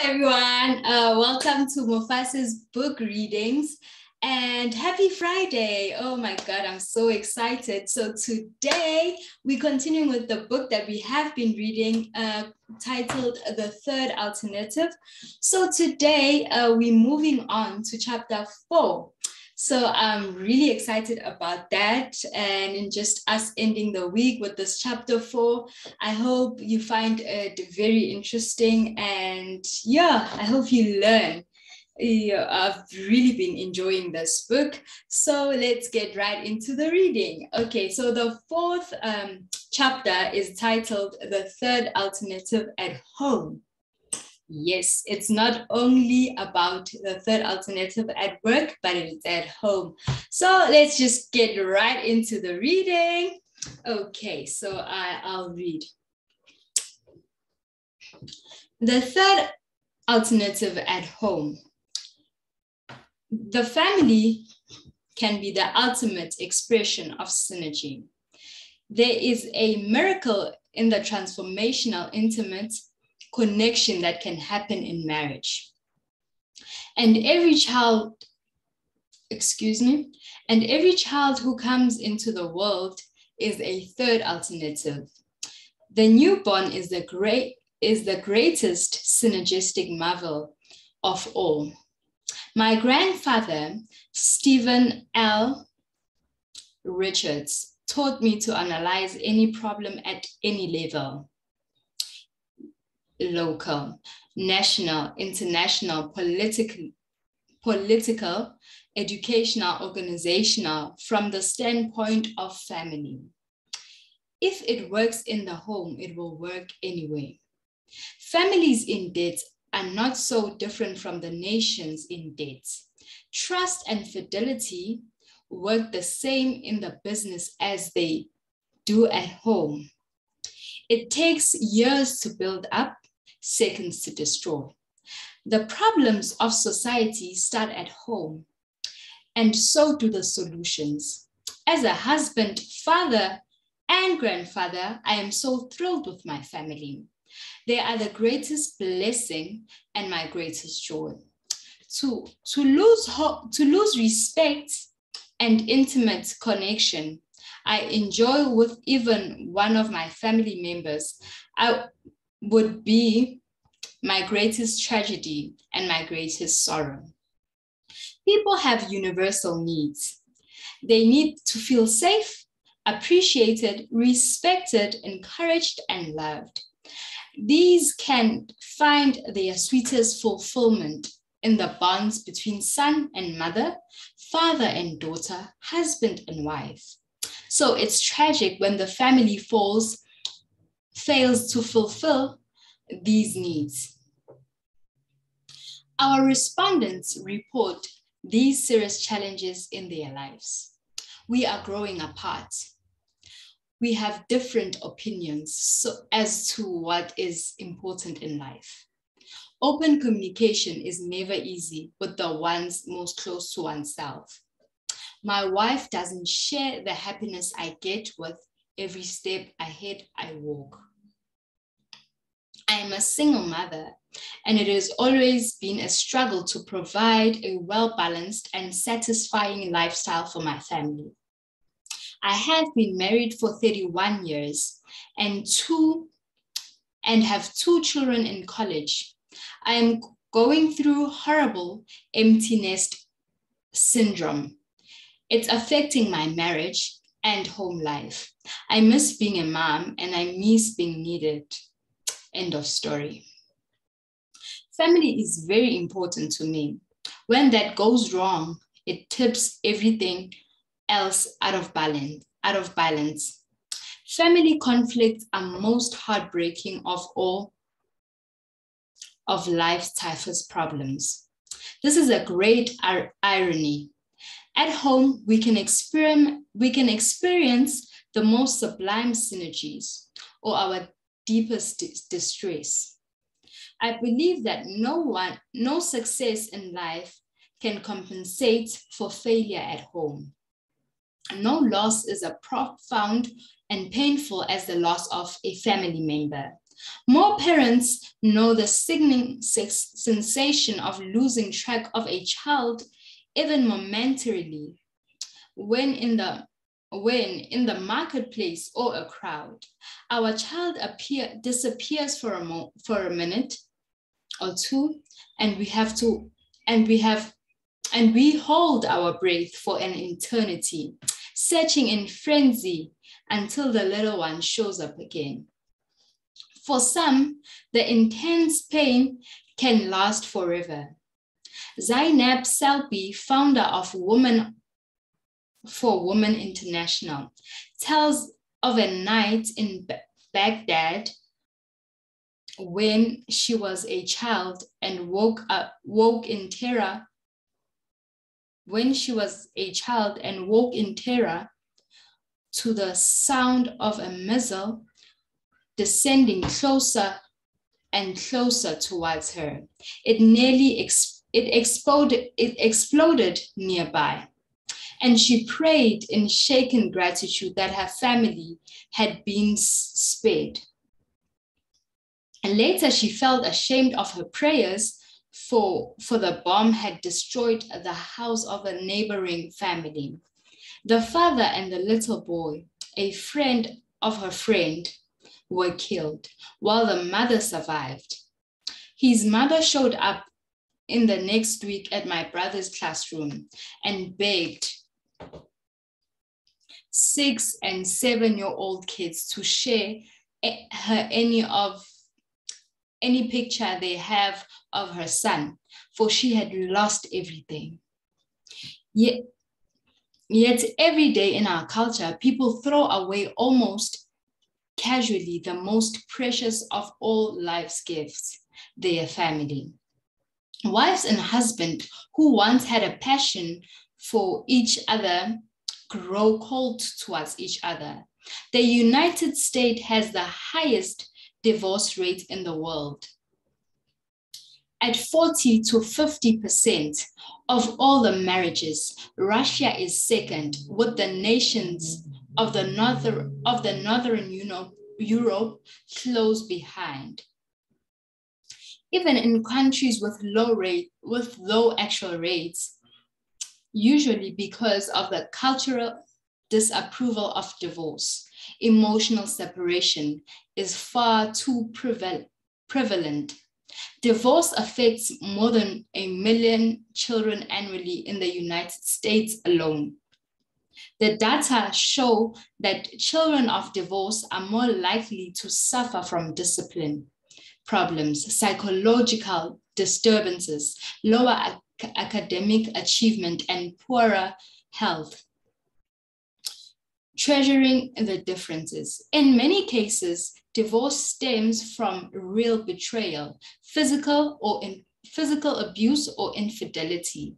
everyone. Welcome to Mofasa's book readings and happy Friday. Oh my God, I'm so excited. So today we're continuing with the book that we have been reading titled The Third Alternative. So today we're moving on to chapter 4. So I'm really excited about that, and in just us ending the week with this chapter 4, I hope you find it very interesting, and yeah, I hope you learn. Yeah, I've really been enjoying this book. So let's get right into the reading. Okay, so the fourth chapter is titled The Third Alternative at Home. Yes, it's not only about the third alternative at work, but it's at home. So let's just get right into the reading. Okay, so I'll read. The third alternative at home. The family can be the ultimate expression of synergy. There is a miracle in the transformational, intimate connection that can happen in marriage. And every child who comes into the world is a third alternative. The newborn is the greatest synergistic marvel of all. My grandfather, Stephen R Richards, taught me to analyze any problem at any level: local, national, international, political, educational, organizational, from the standpoint of family. If it works in the home, it will work anyway. Families in debt are not so different from the nations in debt. Trust and fidelity work the same in the business as they do at home. It takes years to build up, seconds to destroy. The problems of society start at home, and so do the solutions. As a husband, father, and grandfather, I am so thrilled with my family. They are the greatest blessing and my greatest joy. To lose respect and intimate connection I enjoy with even one of my family members, I would be my greatest tragedy and my greatest sorrow. People have universal needs. They need to feel safe, appreciated, respected, encouraged, and loved. These can find their sweetest fulfillment in the bonds between son and mother, father and daughter, husband and wife. So it's tragic when the family fails to fulfill these needs. Our respondents report these serious challenges in their lives. We are growing apart. We have different opinions as to what is important in life. Open communication is never easy with the ones most close to oneself. My wife doesn't share the happiness I get with every step ahead I walk. I am a single mother, and it has always been a struggle to provide a well-balanced and satisfying lifestyle for my family. I have been married for 31 years and have 2 children in college. I am going through horrible empty nest syndrome. It's affecting my marriage and home life. I miss being a mom and I miss being needed. End of story. Family is very important to me. When that goes wrong, it tips everything else out of balance. Family conflicts are most heartbreaking of all of life's toughest problems. This is a great irony. At home, we can experience the most sublime synergies or our deepest distress. I believe that no success in life can compensate for failure at home. No loss is as profound and painful as the loss of a family member. More parents know the sickening sensation of losing track of a child, even momentarily, when in the marketplace or a crowd, our child disappears for a minute or two, and we hold our breath for an eternity, searching in frenzy until the little one shows up again. For some, the intense pain can last forever. Zainab Selby, founder of Women for Women International, tells of a night in Baghdad when she was a child and woke in terror to the sound of a missile descending closer and closer towards her. It exploded nearby. And she prayed in shaken gratitude that her family had been spared. And later she felt ashamed of her prayers for the bomb had destroyed the house of a neighboring family. The father and the little boy, a friend of her friend, were killed, while the mother survived. His mother showed up in the next week at my brother's classroom and begged 6- and 7-year-old kids to share her any picture they have of her son, for she had lost everything. Yet every day in our culture, people throw away almost casually the most precious of all life's gifts, their family. Wives and husbands who once had a passion for each other grow cold towards each other. The United States has the highest divorce rate in the world. At 40 to 50% of all the marriages, Russia is second, with the nations of the northern Europe close behind. Even in countries with low actual rates, usually because of the cultural disapproval of divorce, emotional separation is far too prevalent. Divorce affects more than 1 million children annually in the United States alone. The data show that children of divorce are more likely to suffer from discipline problems, psychological disturbances, lower academic achievement, and poorer health. Treasuring the differences. In many cases, divorce stems from real betrayal, physical abuse or infidelity.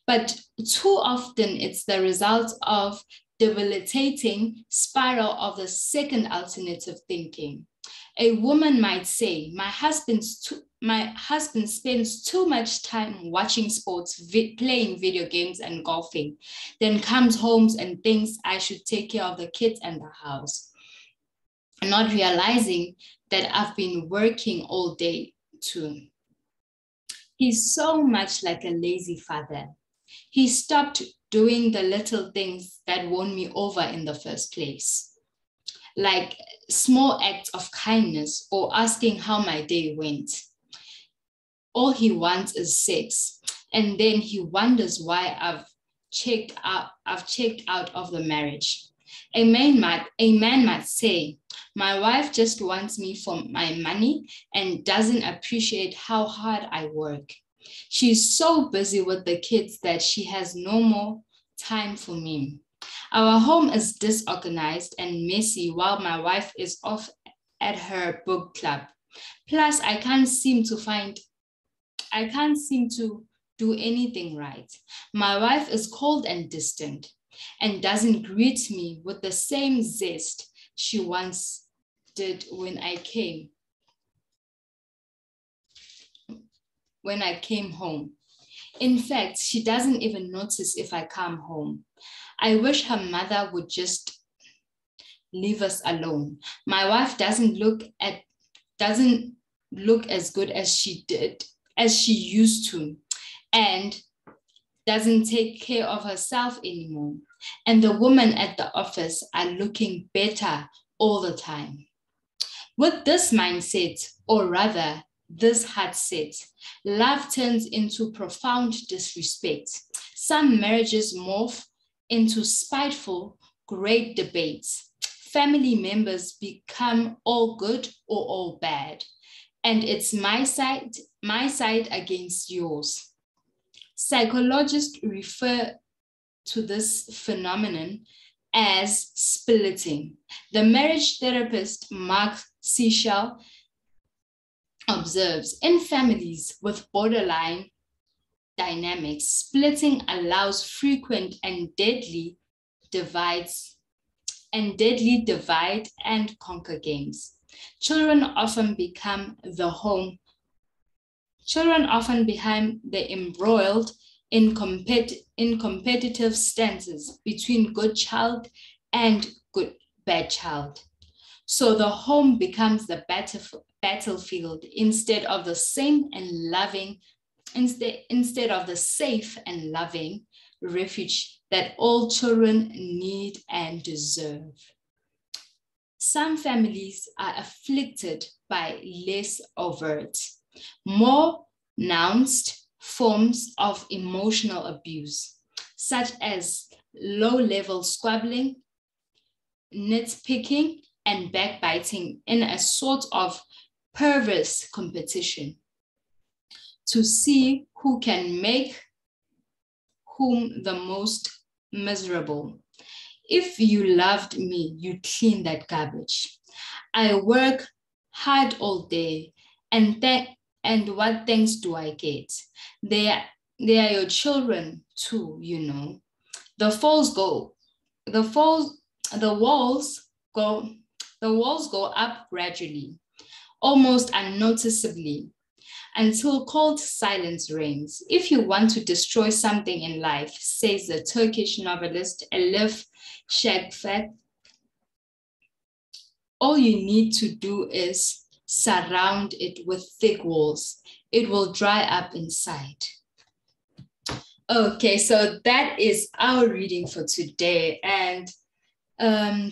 But too often it's the result of debilitating spiral of the second alternative thinking. A woman might say, my husband spends too much time watching sports, playing video games and golfing, then comes home and thinks I should take care of the kids and the house, not realizing that I've been working all day too. He's so much like a lazy father. He stopped doing the little things that won me over in the first place, like small acts of kindness or asking how my day went. All he wants is sex, and then he wonders why I've checked out of the marriage. A man might say, my wife just wants me for my money and doesn't appreciate how hard I work. She's so busy with the kids that she has no more time for me. Our home is disorganized and messy while my wife is off at her book club. Plus, I can't seem to do anything right. My wife is cold and distant and doesn't greet me with the same zest she once did when I came home. In fact, she doesn't even notice if I come home. I wish her mother would just leave us alone. My wife doesn't look at doesn't look as good as she used to, and doesn't take care of herself anymore. And the women at the office are looking better all the time. With this mindset, or rather this heart set, love turns into profound disrespect. Some marriages morph into spiteful, great debates. Family members become all good or all bad. And it's my side against yours. Psychologists refer to this phenomenon as splitting. The marriage therapist Mark Seychelles observes, in families with borderline dynamics, splitting allows frequent and deadly divide and conquer games. Children often become embroiled in competitive stances between good child and bad child. So the home becomes the battlefield instead of the safe and loving refuge that all children need and deserve. Some families are afflicted by less overt, more nuanced forms of emotional abuse, such as low-level squabbling, nitpicking, and backbiting in a sort of perverse competition to see who can make whom the most miserable. If you loved me, you'd clean that garbage. I work hard all day, and what thanks do I get? They are your children too, you know. The walls go up gradually, almost unnoticeably, until cold silence reigns. If you want to destroy something in life, says the Turkish novelist Elif Shafak, all you need to do is surround it with thick walls. It will dry up inside. Okay, so that is our reading for today. And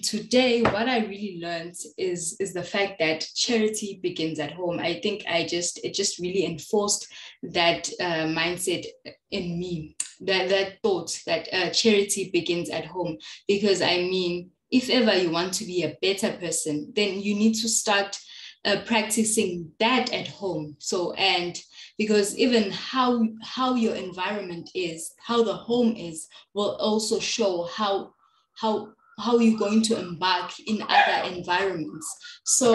today, what I really learned is the fact that charity begins at home. I think it just really enforced that mindset in me, that thought that charity begins at home. Because I mean, if ever you want to be a better person, then you need to start practicing that at home. So, and because even how your environment is, how the home is, will also show how you're going to embark in other environments. So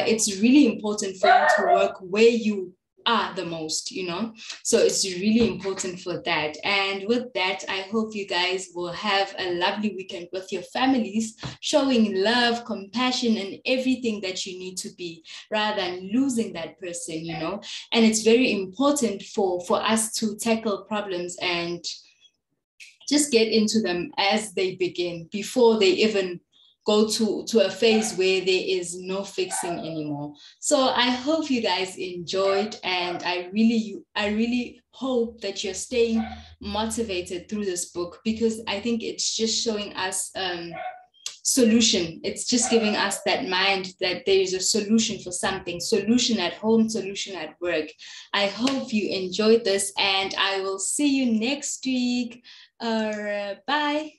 it's really important for you to work where you are the most, you know? So it's really important for that. And with that, I hope you guys will have a lovely weekend with your families, showing love, compassion, and everything that you need to be, rather than losing that person, you know? And it's very important for us to tackle problems and just get into them as they begin, before they even go to a phase where there is no fixing anymore. So I hope you guys enjoyed, and I really hope that you're staying motivated through this book, because I think it's just showing us solution. It's just giving us that mind that there is a solution for something, solution at home, solution at work. I hope you enjoyed this, and I will see you next week. Bye.